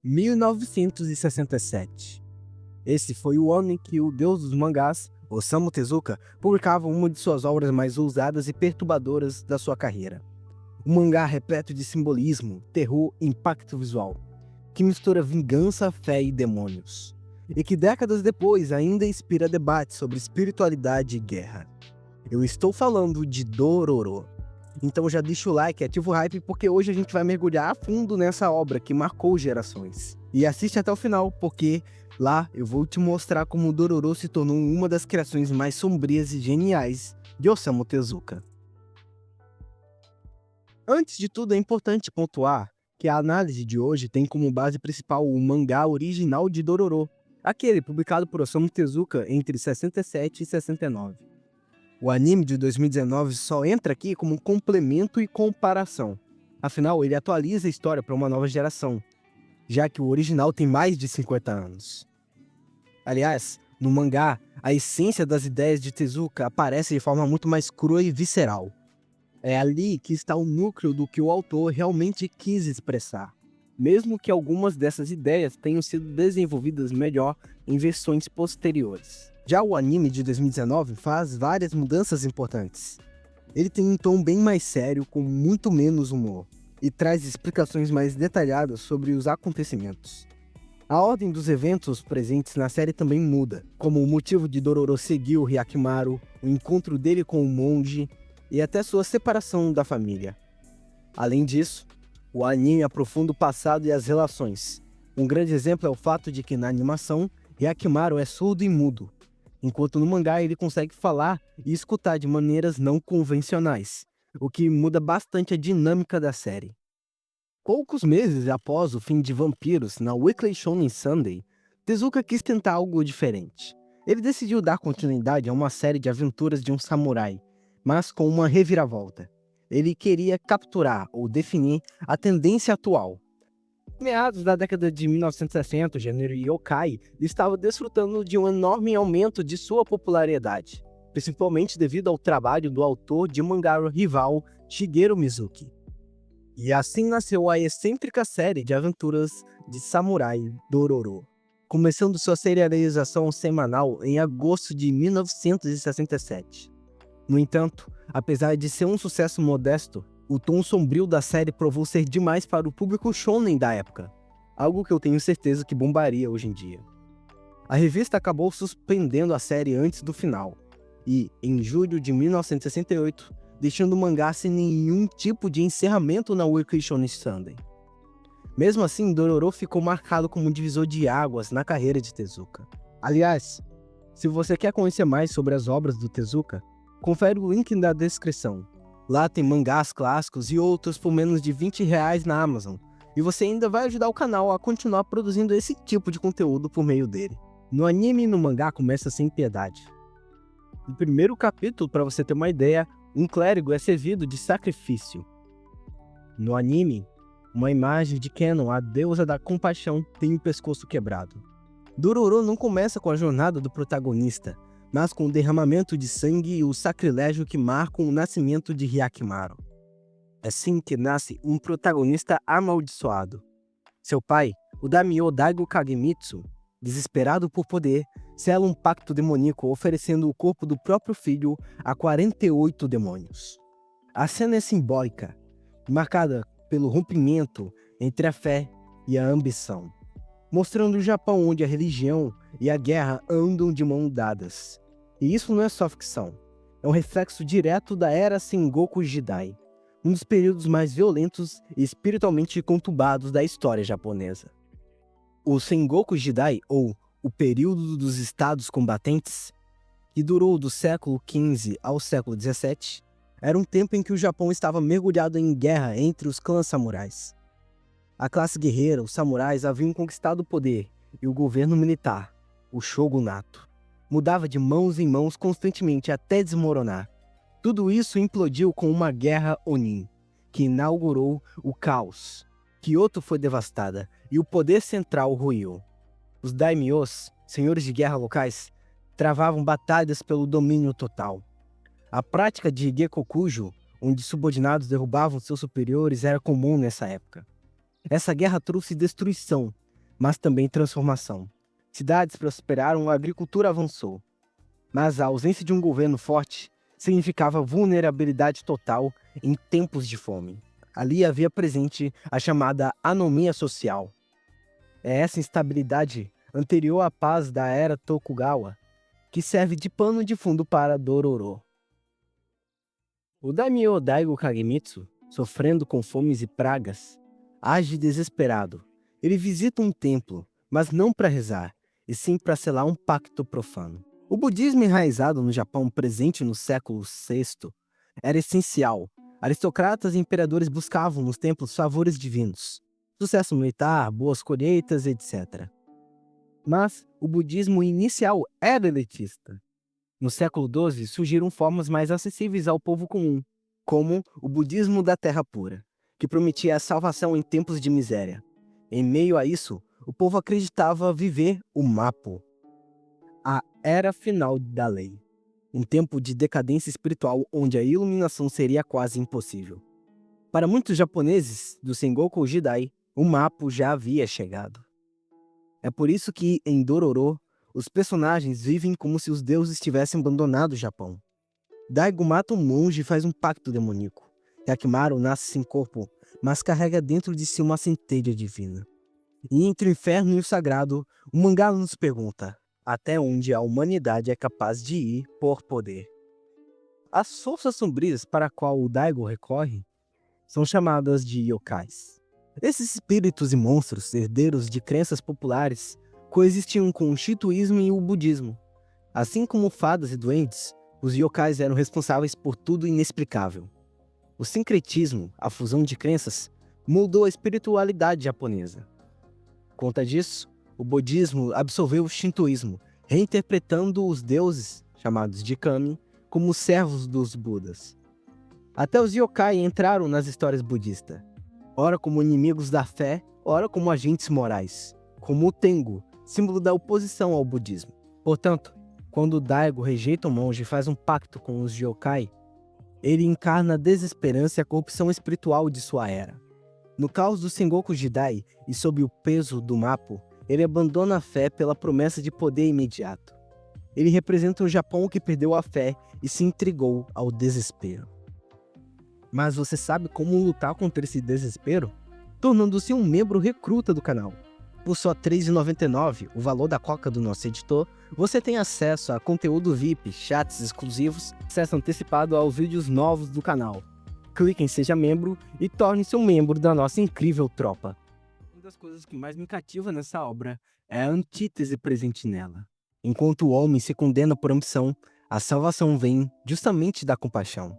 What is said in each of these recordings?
1967. Esse foi o ano em que o deus dos mangás, Osamu Tezuka, publicava uma de suas obras mais ousadas e perturbadoras da sua carreira. Um mangá repleto de simbolismo, terror e impacto visual, que mistura vingança, fé e demônios, e que décadas depois ainda inspira debates sobre espiritualidade e guerra. Eu estou falando de Dororo. Então já deixa o like e ativa o hype, porque hoje a gente vai mergulhar a fundo nessa obra que marcou gerações. E assiste até o final, porque lá eu vou te mostrar como Dororo se tornou uma das criações mais sombrias e geniais de Osamu Tezuka. Antes de tudo, é importante pontuar que a análise de hoje tem como base principal o mangá original de Dororo, aquele publicado por Osamu Tezuka entre 67 e 69. O anime de 2019 só entra aqui como um complemento e comparação. Afinal, ele atualiza a história para uma nova geração, já que o original tem mais de 50 anos. Aliás, no mangá, a essência das ideias de Tezuka aparece de forma muito mais crua e visceral. É ali que está o núcleo do que o autor realmente quis expressar, mesmo que algumas dessas ideias tenham sido desenvolvidas melhor em versões posteriores. Já o anime de 2019 faz várias mudanças importantes. Ele tem um tom bem mais sério, com muito menos humor, e traz explicações mais detalhadas sobre os acontecimentos. A ordem dos eventos presentes na série também muda, como o motivo de Dororo seguir o Hyakimaru, o encontro dele com o monge e até sua separação da família. Além disso, o anime aprofunda o passado e as relações. Um grande exemplo é o fato de que na animação, Hyakimaru é surdo e mudo, enquanto no mangá ele consegue falar e escutar de maneiras não convencionais, o que muda bastante a dinâmica da série. Poucos meses após o fim de Vampiros na Weekly Shonen Sunday, Tezuka quis tentar algo diferente. Ele decidiu dar continuidade a uma série de aventuras de um samurai, mas com uma reviravolta. Ele queria capturar ou definir a tendência atual. Meados da década de 1960, o gênero yokai estava desfrutando de um enorme aumento de sua popularidade, principalmente devido ao trabalho do autor de mangá rival Shigeru Mizuki. E assim nasceu a excêntrica série de aventuras de samurai Dororo, começando sua serialização semanal em agosto de 1967. No entanto, apesar de ser um sucesso modesto, o tom sombrio da série provou ser demais para o público shonen da época, algo que eu tenho certeza que bombaria hoje em dia. A revista acabou suspendendo a série antes do final, e, em julho de 1968, deixando o mangá sem nenhum tipo de encerramento na Weekly Shonen Sunday. Mesmo assim, Dororo ficou marcado como um divisor de águas na carreira de Tezuka. Aliás, se você quer conhecer mais sobre as obras do Tezuka, confere o link na descrição. Lá tem mangás clássicos e outros por menos de R$20 na Amazon, e você ainda vai ajudar o canal a continuar produzindo esse tipo de conteúdo por meio dele. No anime e no mangá começa sem piedade. No primeiro capítulo, para você ter uma ideia, um clérigo é servido de sacrifício. No anime, uma imagem de Kenon, a deusa da compaixão, tem o pescoço quebrado. Dororo não começa com a jornada do protagonista, mas com o derramamento de sangue e o sacrilégio que marcam o nascimento de Hyakimaru. É assim que nasce um protagonista amaldiçoado. Seu pai, o Daimyo Daigo Kagemitsu, desesperado por poder, sela um pacto demoníaco oferecendo o corpo do próprio filho a 48 demônios. A cena é simbólica, marcada pelo rompimento entre a fé e a ambição, mostrando o Japão onde a religião e a guerra andam de mãos dadas. E isso não é só ficção, é um reflexo direto da era Sengoku Jidai, um dos períodos mais violentos e espiritualmente conturbados da história japonesa. O Sengoku Jidai, ou o período dos estados combatentes, que durou do século XV ao século XVII, era um tempo em que o Japão estava mergulhado em guerra entre os clãs samurais. A classe guerreira, os samurais, haviam conquistado o poder, e o governo militar, o shogunato, mudava de mãos em mãos constantemente até desmoronar. Tudo isso implodiu com uma guerra Onin, que inaugurou o caos. Kyoto foi devastada e o poder central ruiu. Os daimyos, senhores de guerra locais, travavam batalhas pelo domínio total. A prática de Gekokujo, onde subordinados derrubavam seus superiores, era comum nessa época. Essa guerra trouxe destruição, mas também transformação. Cidades prosperaram, a agricultura avançou. Mas a ausência de um governo forte significava vulnerabilidade total em tempos de fome. Ali havia presente a chamada anomia social. É essa instabilidade anterior à paz da era Tokugawa que serve de pano de fundo para Dororo. O daimyo Daigo Kagemitsu, sofrendo com fomes e pragas, age desesperado. Ele visita um templo, mas não para rezar, e sim para selar um pacto profano. O budismo enraizado no Japão presente no século VI era essencial. Aristocratas e imperadores buscavam nos templos favores divinos, sucesso militar, boas colheitas, etc. Mas o budismo inicial era elitista. No século XII surgiram formas mais acessíveis ao povo comum, como o budismo da terra pura, que prometia a salvação em tempos de miséria. Em meio a isso, o povo acreditava viver o Mappo, a era final da lei, um tempo de decadência espiritual onde a iluminação seria quase impossível. Para muitos japoneses do Sengoku Jidai, o Mappo já havia chegado. É por isso que, em Dororo, os personagens vivem como se os deuses tivessem abandonado o Japão. Daigo mata um monge e faz um pacto demoníaco. Hyakimaru nasce sem corpo, mas carrega dentro de si uma centelha divina. E entre o inferno e o sagrado, o mangá nos pergunta até onde a humanidade é capaz de ir por poder. As forças sombrias para a qual o Daigo recorre são chamadas de yokais. Esses espíritos e monstros, herdeiros de crenças populares, coexistiam com o shintoísmo e o budismo. Assim como fadas e duendes, os yokais eram responsáveis por tudo inexplicável. O sincretismo, a fusão de crenças, moldou a espiritualidade japonesa. Por conta disso, o budismo absorveu o shintoísmo, reinterpretando os deuses, chamados de kami, como servos dos budas. Até os yokai entraram nas histórias budistas, ora como inimigos da fé, ora como agentes morais, como o Tengu, símbolo da oposição ao budismo. Portanto, quando Daigo rejeita o monge e faz um pacto com os yokai, ele encarna a desesperança e a corrupção espiritual de sua era. No caos do Sengoku Jidai e sob o peso do Mappo, ele abandona a fé pela promessa de poder imediato. Ele representa um Japão que perdeu a fé e se entregou ao desespero. Mas você sabe como lutar contra esse desespero? Tornando-se um membro recruta do canal. Por só R$ 3,99, o valor da coca do nosso editor, você tem acesso a conteúdo VIP, chats exclusivos, acesso antecipado aos vídeos novos do canal. Clique em Seja Membro e torne-se um membro da nossa incrível tropa. Uma das coisas que mais me cativa nessa obra é a antítese presente nela. Enquanto o homem se condena por ambição, a salvação vem justamente da compaixão.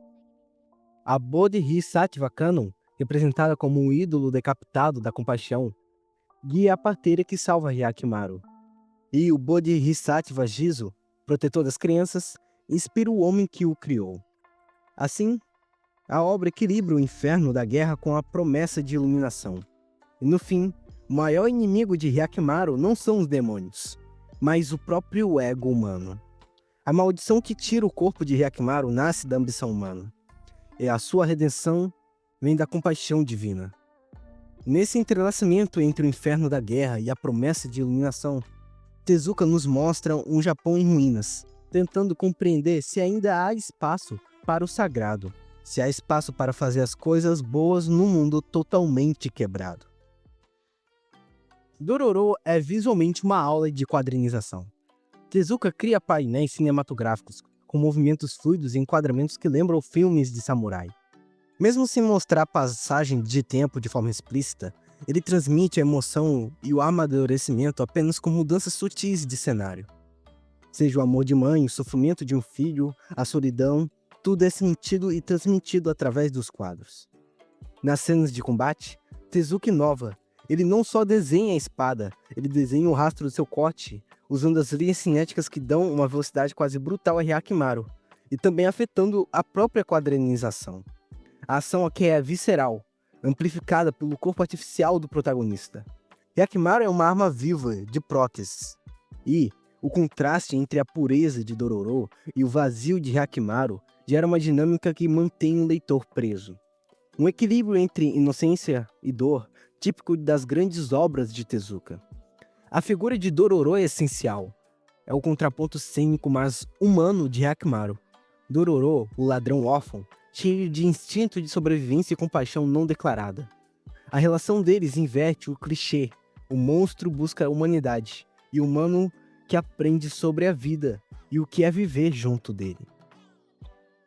A Bodhisattva Kanon, representada como um ídolo decapitado da compaixão, guia a parteira que salva Hyakimaru. E o Bodhisattva Jizo, protetor das crianças, inspira o homem que o criou. Assim, a obra equilibra o inferno da guerra com a promessa de iluminação. E no fim, o maior inimigo de Hyakimaru não são os demônios, mas o próprio ego humano. A maldição que tira o corpo de Hyakimaru nasce da ambição humana. E a sua redenção vem da compaixão divina. Nesse entrelaçamento entre o inferno da guerra e a promessa de iluminação, Tezuka nos mostra um Japão em ruínas, tentando compreender se ainda há espaço para o sagrado, se há espaço para fazer as coisas boas num mundo totalmente quebrado. Dororo é visualmente uma aula de quadrinização. Tezuka cria painéis cinematográficos com movimentos fluidos e enquadramentos que lembram filmes de samurai. Mesmo sem mostrar passagem de tempo de forma explícita, ele transmite a emoção e o amadurecimento apenas com mudanças sutis de cenário. Seja o amor de mãe, o sofrimento de um filho, a solidão, tudo é sentido e transmitido através dos quadros. Nas cenas de combate, Tezuka inova. Ele não só desenha a espada, ele desenha o rastro do seu corte, usando as linhas cinéticas que dão uma velocidade quase brutal a Hyakimaru, e também afetando a própria quadrinização. A ação aqui é visceral, amplificada pelo corpo artificial do protagonista. Hyakimaru é uma arma viva, de próteses. E o contraste entre a pureza de Dororo e o vazio de Hyakimaru gera uma dinâmica que mantém o leitor preso. Um equilíbrio entre inocência e dor, típico das grandes obras de Tezuka. A figura de Dororo é essencial. É o contraponto cênico, mas humano de Hyakkimaru. Dororo, o ladrão órfão, cheio de instinto de sobrevivência e compaixão não declarada. A relação deles inverte o clichê. O monstro busca a humanidade, e o humano que aprende sobre a vida e o que é viver junto dele.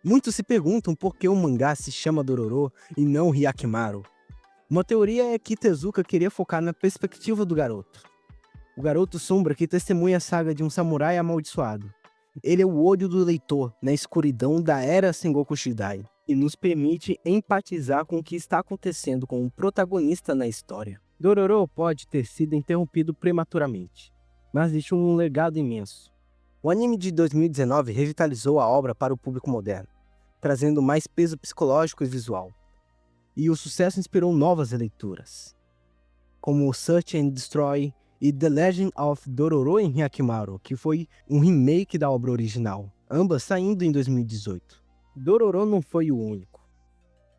Muitos se perguntam por que o mangá se chama Dororo e não Hyakkimaru. Uma teoria é que Tezuka queria focar na perspectiva do garoto. O garoto sombra que testemunha a saga de um samurai amaldiçoado. Ele é o olho do leitor na escuridão da era Sengoku Shidai e nos permite empatizar com o que está acontecendo com o protagonista na história. Dororo pode ter sido interrompido prematuramente, mas deixou um legado imenso. O anime de 2019 revitalizou a obra para o público moderno, trazendo mais peso psicológico e visual. E o sucesso inspirou novas releituras, como Search and Destroy e The Legend of Dororo em Hyakkimaru, que foi um remake da obra original, ambas saindo em 2018. Dororo não foi o único.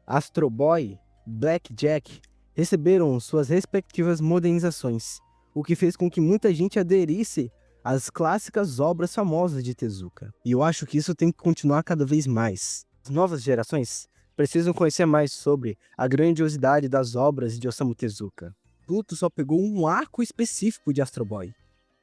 Astro Boy, Blackjack receberam suas respectivas modernizações, o que fez com que muita gente aderisse às clássicas obras famosas de Tezuka. E eu acho que isso tem que continuar cada vez mais. As novas gerações precisam conhecer mais sobre a grandiosidade das obras de Osamu Tezuka. Pluto só pegou um arco específico de Astro Boy.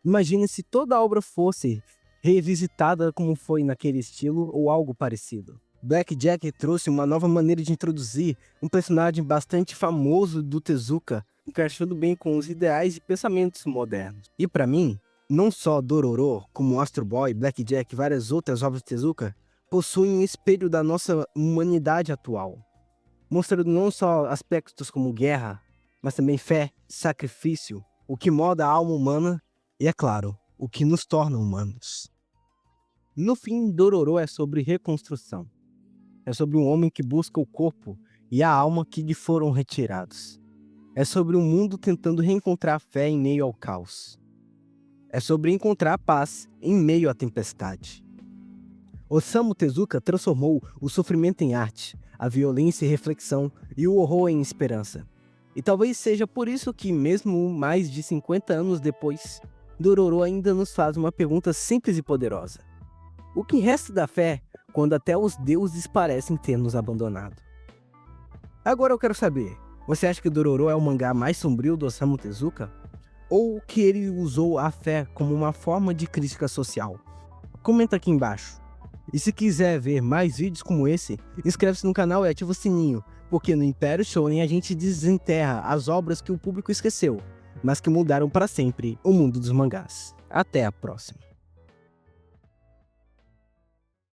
Imagine se toda a obra fosse revisitada como foi naquele estilo ou algo parecido. Blackjack trouxe uma nova maneira de introduzir um personagem bastante famoso do Tezuka, encaixando bem com os ideais e pensamentos modernos. E para mim, não só Dororo, como Astro Boy, Blackjack e várias outras obras de Tezuka, possuem um espelho da nossa humanidade atual, mostrando não só aspectos como guerra, mas também fé, sacrifício, o que molda a alma humana e, é claro, o que nos torna humanos. No fim, Dororo é sobre reconstrução. É sobre um homem que busca o corpo e a alma que lhe foram retirados. É sobre um mundo tentando reencontrar a fé em meio ao caos. É sobre encontrar a paz em meio à tempestade. Osamu Tezuka transformou o sofrimento em arte, a violência em reflexão e o horror em esperança. E talvez seja por isso que, mesmo mais de 50 anos depois, Dororo ainda nos faz uma pergunta simples e poderosa. O que resta da fé quando até os deuses parecem ter nos abandonado? Agora eu quero saber, você acha que Dororo é o mangá mais sombrio do Osamu Tezuka? Ou que ele usou a fé como uma forma de crítica social? Comenta aqui embaixo. E se quiser ver mais vídeos como esse, inscreve-se no canal e ativa o sininho, porque no Império Shonen a gente desenterra as obras que o público esqueceu, mas que mudaram para sempre o mundo dos mangás. Até a próxima!